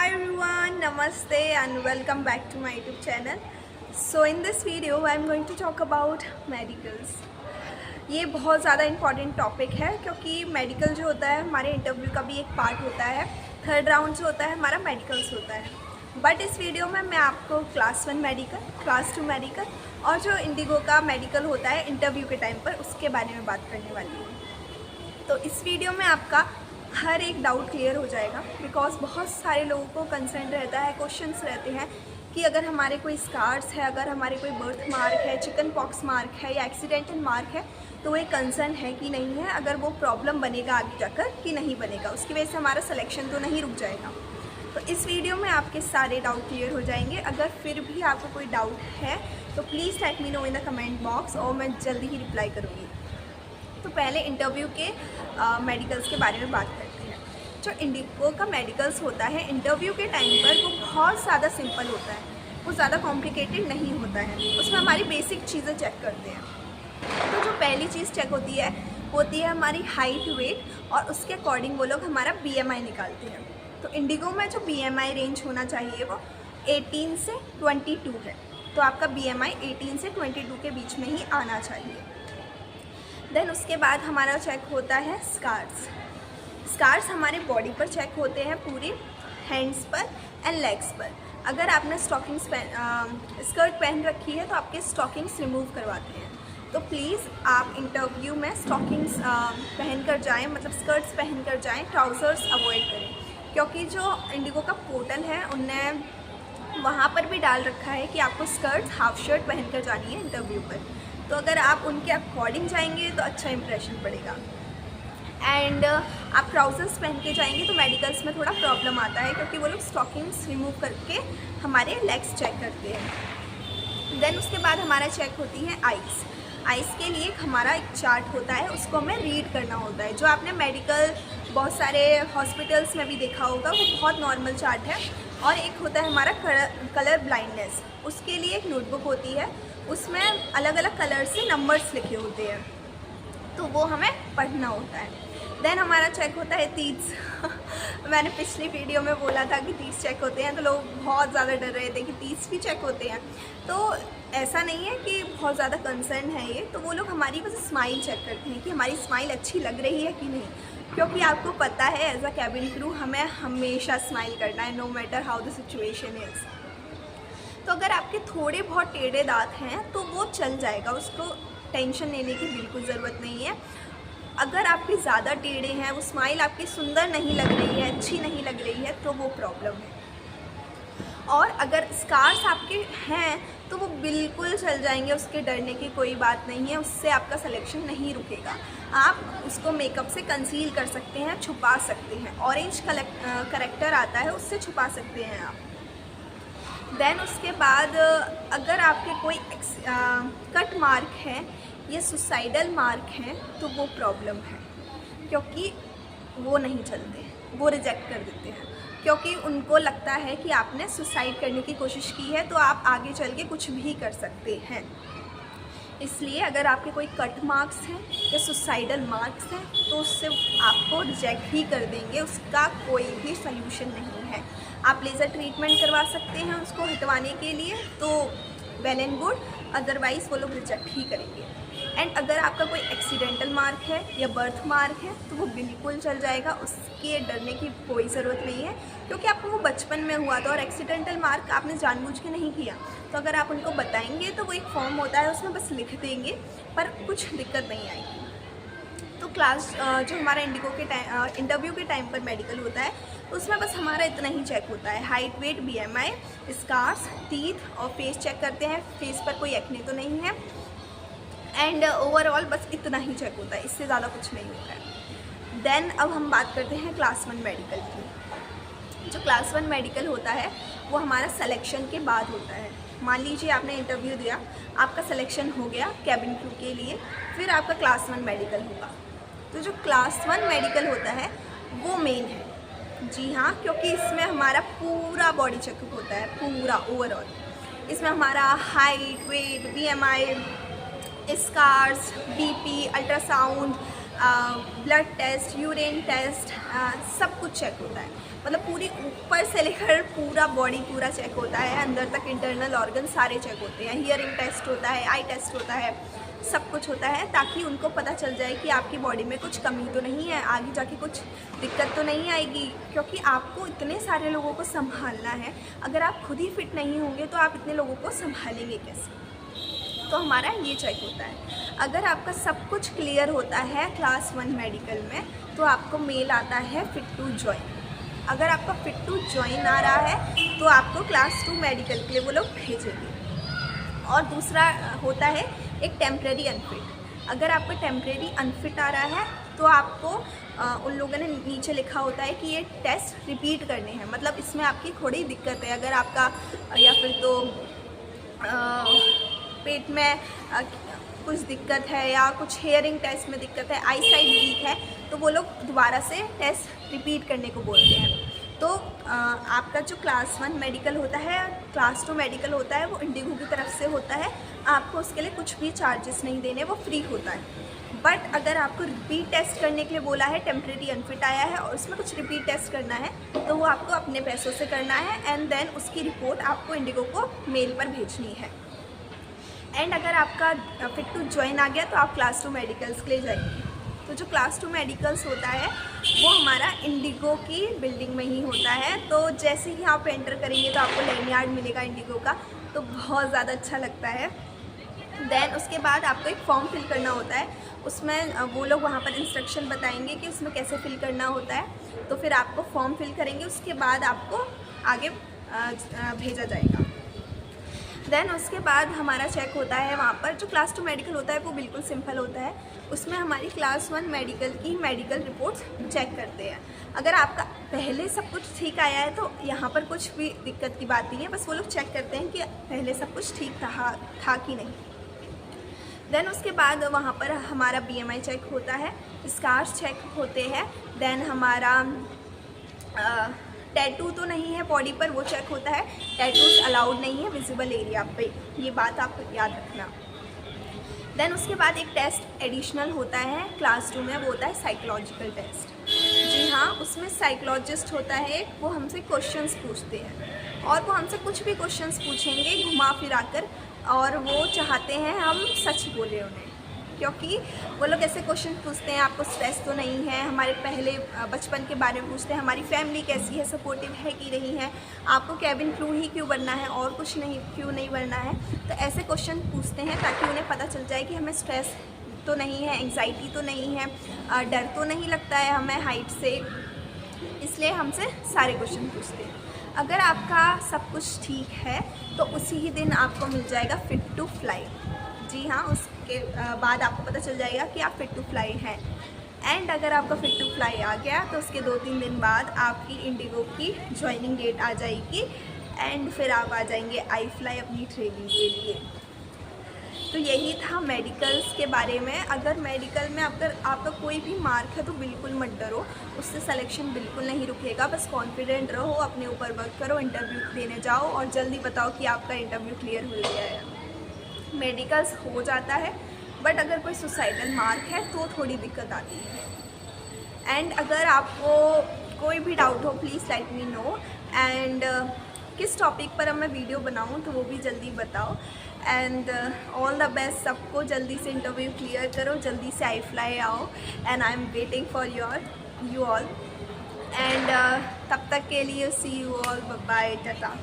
Hi everyone, Namaste and welcome back to my YouTube channel. So in this video I am going to talk about medicals. ये बहुत ज़्यादा important topic है क्योंकि medical जो होता है हमारे इंटरव्यू का भी एक पार्ट होता है। थर्ड राउंड जो होता है हमारा मेडिकल्स होता है। बट इस वीडियो में मैं आपको क्लास 1 मेडिकल, क्लास 2 मेडिकल और जो इंडिगो का मेडिकल होता है इंटरव्यू के टाइम पर उसके बारे में बात करने वाली हूँ। तो इस वीडियो में आपका हर एक डाउट क्लियर हो जाएगा बिकॉज बहुत सारे लोगों को कंसर्न रहता है, क्वेश्चंस रहते हैं कि अगर हमारे कोई स्कार्स है, अगर हमारे कोई बर्थ मार्क है, चिकन पॉक्स मार्क है या एक्सीडेंटल मार्क है तो वो एक कंसर्न है कि नहीं है, अगर वो प्रॉब्लम बनेगा आगे जाकर कि नहीं बनेगा, उसकी वजह से हमारा सिलेक्शन तो नहीं रुक जाएगा। तो इस वीडियो में आपके सारे डाउट क्लियर हो जाएंगे। अगर फिर भी आपको कोई डाउट है तो please let me know in the comment box और मैं जल्दी ही रिप्लाई करूँगी। तो पहले इंटरव्यू के मेडिकल्स के बारे में बात करते हैं। जो इंडिगो का मेडिकल्स होता है इंटरव्यू के टाइम पर वो बहुत ज़्यादा सिंपल होता है, वो ज़्यादा कॉम्प्लिकेटेड नहीं होता है। उसमें हमारी बेसिक चीज़ें चेक करते हैं। तो जो पहली चीज़ चेक होती है हमारी हाइट, वेट और उसके अकॉर्डिंग वो लोग हमारा BMI निकालते हैं। तो इंडिगो में जो BMI रेंज होना चाहिए वो 18 से 22 है। तो आपका BMI 18 से 22 के बीच में ही आना चाहिए। देन उसके बाद हमारा चेक होता है स्कार्स हमारे बॉडी पर चेक होते हैं, पूरी हैंड्स पर एंड लेग्स पर। अगर आपने स्कर्ट पहन रखी है तो आपके स्टॉकिंग्स रिमूव करवाते हैं। तो प्लीज़ आप इंटरव्यू में स्टॉकिंग्स पहन कर जाएँ, मतलब स्कर्ट्स पहन कर जाएँ, ट्राउज़र्स अवॉइड करें क्योंकि जो इंडिगो का पोर्टल है उनने वहाँ पर भी डाल रखा है कि आपको स्कर्ट हाफ शर्ट पहन कर जानी है इंटरव्यू पर। तो अगर आप उनके अकॉर्डिंग जाएंगे तो अच्छा इंप्रेशन पड़ेगा। एंड आप ट्राउज़र्स पहन के जाएंगे तो मेडिकल्स में थोड़ा प्रॉब्लम आता है क्योंकि वो लोग स्टॉकिंग्स रिमूव करके हमारे लेग्स चेक करते हैं। देन उसके बाद हमारा चेक होती है आइज़ के लिए हमारा एक चार्ट होता है, उसको हमें रीड करना होता है। जो आपने मेडिकल बहुत सारे हॉस्पिटल्स में भी देखा होगा वो बहुत नॉर्मल चार्ट है। और एक होता है हमारा कलर ब्लाइंडनेस, उसके लिए एक नोटबुक होती है, उसमें अलग अलग कलर से नंबर्स लिखे होते हैं तो वो हमें पढ़ना होता है। देन हमारा चेक होता है टीथ्स मैंने पिछली वीडियो में बोला था कि टीथ्स चेक होते हैं तो लोग बहुत ज़्यादा डर रहे थे कि टीथ्स भी चेक होते हैं। तो ऐसा नहीं है कि बहुत ज़्यादा कंसर्न है ये, तो वो लोग हमारी बस स्माइल चेक करते हैं कि हमारी स्माइल अच्छी लग रही है कि नहीं, क्योंकि आपको पता है एज अ कैबिन क्रू हमें हमेशा स्माइल करना है no matter how the situation is. तो अगर आपके थोड़े बहुत टेढ़े दांत हैं तो वो चल जाएगा, उसको टेंशन लेने की बिल्कुल ज़रूरत नहीं है। अगर आपके ज़्यादा टेढ़े हैं, वो स्माइल आपकी सुंदर नहीं लग रही है, अच्छी नहीं लग रही है तो वो प्रॉब्लम है। और अगर स्कार्स आपके हैं तो वो बिल्कुल चल जाएंगे, उसके डरने की कोई बात नहीं है, उससे आपका सिलेक्शन नहीं रुकेगा। आप उसको मेकअप से कंसील कर सकते हैं, छुपा सकते हैं, ऑरेंज करेक्टर आता है उससे छुपा सकते हैं आप। देन उसके बाद अगर आपके कोई कट मार्क है या सुसाइडल मार्क है तो वो प्रॉब्लम है क्योंकि वो नहीं चलते, वो रिजेक्ट कर देते हैं क्योंकि उनको लगता है कि आपने सुसाइड करने की कोशिश की है तो आप आगे चल के कुछ भी कर सकते हैं। इसलिए अगर आपके कोई कट मार्क्स हैं या सुसाइडल मार्क्स हैं तो उससे आपको रिजेक्ट ही कर देंगे, उसका कोई भी सल्यूशन नहीं है। आप लेज़र ट्रीटमेंट करवा सकते हैं उसको हटवाने के लिए तो वेल एंड गुड, अदरवाइज़ वो लोग रिजेक्ट ही करेंगे। एंड अगर आपका कोई एक्सीडेंटल मार्क है या बर्थ मार्क है तो वो बिल्कुल चल जाएगा, उसके डरने की कोई ज़रूरत नहीं है क्योंकि आपको वो बचपन में हुआ था और एक्सीडेंटल मार्क आपने जानबूझ के नहीं किया। तो अगर आप उनको बताएंगे तो वो एक फॉर्म होता है उसमें बस लिख देंगे पर कुछ दिक्कत नहीं आएगी। तो क्लास जो हमारा इंडिगो के इंटरव्यू के टाइम पर मेडिकल होता है उसमें बस हमारा इतना ही चेक होता है, height, weight, BMI, scars, teeth और फेस चेक करते हैं, फेस पर कोई एक्ने तो नहीं है। एंड ओवरऑल बस इतना ही चेक होता है, इससे ज़्यादा कुछ नहीं होता है। देन अब हम बात करते हैं क्लास 1 मेडिकल की। जो क्लास 1 मेडिकल होता है वो हमारा सिलेक्शन के बाद होता है। मान लीजिए आपने इंटरव्यू दिया, आपका सिलेक्शन हो गया कैबिन क्रू के लिए, फिर आपका क्लास 1 मेडिकल होगा। तो जो क्लास 1 मेडिकल होता है वो मेन है, जी हाँ, क्योंकि इसमें हमारा पूरा बॉडी चेकअप होता है, पूरा ओवरऑल। इसमें हमारा height, weight, BMI, scars, BP, ultrasound, blood test, urine test, सब कुछ चेक होता है। मतलब पूरी ऊपर से लेकर पूरा बॉडी पूरा चेक होता है, अंदर तक इंटरनल ऑर्गन सारे चेक होते हैं। हियरिंग टेस्ट होता है, आई टेस्ट होता है, सब कुछ होता है, ताकि उनको पता चल जाए कि आपकी बॉडी में कुछ कमी तो नहीं है, आगे जाके कुछ दिक्कत तो नहीं आएगी। क्योंकि आपको इतने सारे लोगों को संभालना है, अगर आप खुद ही फिट नहीं होंगे तो आप इतने लोगों को संभालेंगे कैसे। तो हमारा ये चेक होता है। अगर आपका सब कुछ क्लियर होता है क्लास 1 मेडिकल में, तो आपको मेल आता है फिट टू ज्वाइन। अगर आपका फिट टू ज्वाइन आ रहा है तो आपको क्लास 2 मेडिकल के लिए वो लोग भेजेंगे। और दूसरा होता है एक टेम्प्रेरी अनफिट। अगर आपका टेम्प्रेरी अनफिट आ रहा है तो आपको उन लोगों ने नीचे लिखा होता है कि ये टेस्ट रिपीट करने हैं। मतलब इसमें आपकी थोड़ी दिक्कत है, अगर आपका या फिर तो पेट में कुछ दिक्कत है या कुछ हेयरिंग टेस्ट में दिक्कत है, आई साइड वीक है, तो वो लोग दोबारा से टेस्ट रिपीट करने को बोलते हैं। तो आपका जो क्लास 1 मेडिकल होता है, क्लास 2 मेडिकल होता है, वो इंडिगो की तरफ से होता है। आपको उसके लिए कुछ भी चार्जेस नहीं देने, वो फ्री होता है। बट अगर आपको रिपीट टेस्ट करने के लिए बोला है, टेम्प्रेरी अनफिट आया है और उसमें कुछ रिपीट टेस्ट करना है, तो वो आपको अपने पैसों से करना है एंड देन उसकी रिपोर्ट आपको इंडिगो को मेल पर भेजनी है। एंड अगर आपका फिट टू ज्वाइन आ गया तो आप क्लास 2 मेडिकल्स के लिए जाएंगे। तो जो क्लास 2 मेडिकल्स होता है वो हमारा इंडिगो की बिल्डिंग में ही होता है। तो जैसे ही आप एंटर करेंगे तो आपको लैंडयार्ड मिलेगा इंडिगो का, तो बहुत ज़्यादा अच्छा लगता है। देन उसके बाद आपको एक फॉर्म फिल करना होता है, उसमें वो लोग वहाँ पर इंस्ट्रक्शन बताएंगे कि उसमें कैसे फिल करना होता है। तो फिर आपको फॉर्म फिल करेंगे, उसके बाद आपको आगे भेजा जाएगा। देन उसके बाद हमारा चेक होता है वहाँ पर। जो क्लास 2 मेडिकल होता है वो बिल्कुल सिंपल होता है, उसमें हमारी क्लास 1 मेडिकल की मेडिकल रिपोर्ट्स चेक करते हैं। अगर आपका पहले सब कुछ ठीक आया है तो यहाँ पर कुछ भी दिक्कत की बात नहीं है, बस वो लोग चेक करते हैं कि पहले सब कुछ ठीक था कि नहीं। देन उसके बाद वहाँ पर हमारा BMI चेक होता है, स्कार्स चेक होते हैं। देन हमारा टैटू तो नहीं है बॉडी पर, वो चेक होता है। टैटूज अलाउड नहीं है विजिबल एरिया पे, ये बात आप याद रखना। देन उसके बाद एक टेस्ट एडिशनल होता है क्लास 2 में, वो होता है साइकोलॉजिकल टेस्ट। जी हाँ, उसमें साइकोलॉजिस्ट होता है, वो हमसे क्वेश्चंस पूछते हैं और वो हमसे कुछ भी क्वेश्चंस पूछेंगे घुमा फिरा कर, और वो चाहते हैं हम सच बोले उन्हें। क्योंकि वो लोग ऐसे क्वेश्चन पूछते हैं, आपको स्ट्रेस तो नहीं है, हमारे पहले बचपन के बारे में पूछते हैं, हमारी फैमिली कैसी है, सपोर्टिव है कि नहीं है, आपको कैबिन क्रू ही क्यों बनना है और कुछ नहीं क्यों नहीं बनना है। तो ऐसे क्वेश्चन पूछते हैं ताकि उन्हें पता चल जाए कि हमें स्ट्रेस तो नहीं है, एंग्जाइटी तो नहीं है, डर तो नहीं लगता है हमें हाइट से, इसलिए हमसे सारे क्वेश्चन पूछते हैं। अगर आपका सब कुछ ठीक है तो उसी ही दिन आपको मिल जाएगा फिट टू फ्लाई। जी हाँ, उसके बाद आपको पता चल जाएगा कि आप फिट टू फ्लाई हैं। एंड अगर आपका फिट टू फ्लाई आ गया तो उसके 2-3 दिन बाद आपकी इंडिगो की ज्वाइनिंग डेट आ जाएगी एंड फिर आप आ जाएंगे आई फ्लाई अपनी ट्रेनिंग के लिए। तो यही था मेडिकल्स के बारे में। अगर मेडिकल में अगर आपका कोई भी मार्क है तो बिल्कुल मत डरो, उससे सिलेक्शन बिल्कुल नहीं रुकेगा। बस कॉन्फिडेंट रहो, अपने ऊपर वर्क करो, इंटरव्यू देने जाओ और जल्दी बताओ कि आपका इंटरव्यू क्लियर हो गया है। मेडिकल्स हो जाता है, बट अगर कोई सुसाइडल मार्क है तो थोड़ी दिक्कत आती है। एंड अगर आपको कोई भी डाउट हो please let me know. And किस टॉपिक पर अब मैं वीडियो बनाऊं तो वो भी जल्दी बताओ। एंड ऑल द बेस्ट सबको, जल्दी से इंटरव्यू क्लियर करो, जल्दी से आई फ्लाई आओ and I am waiting for you all. And तब तक के लिए सी यू ऑल, बाय, टाटा।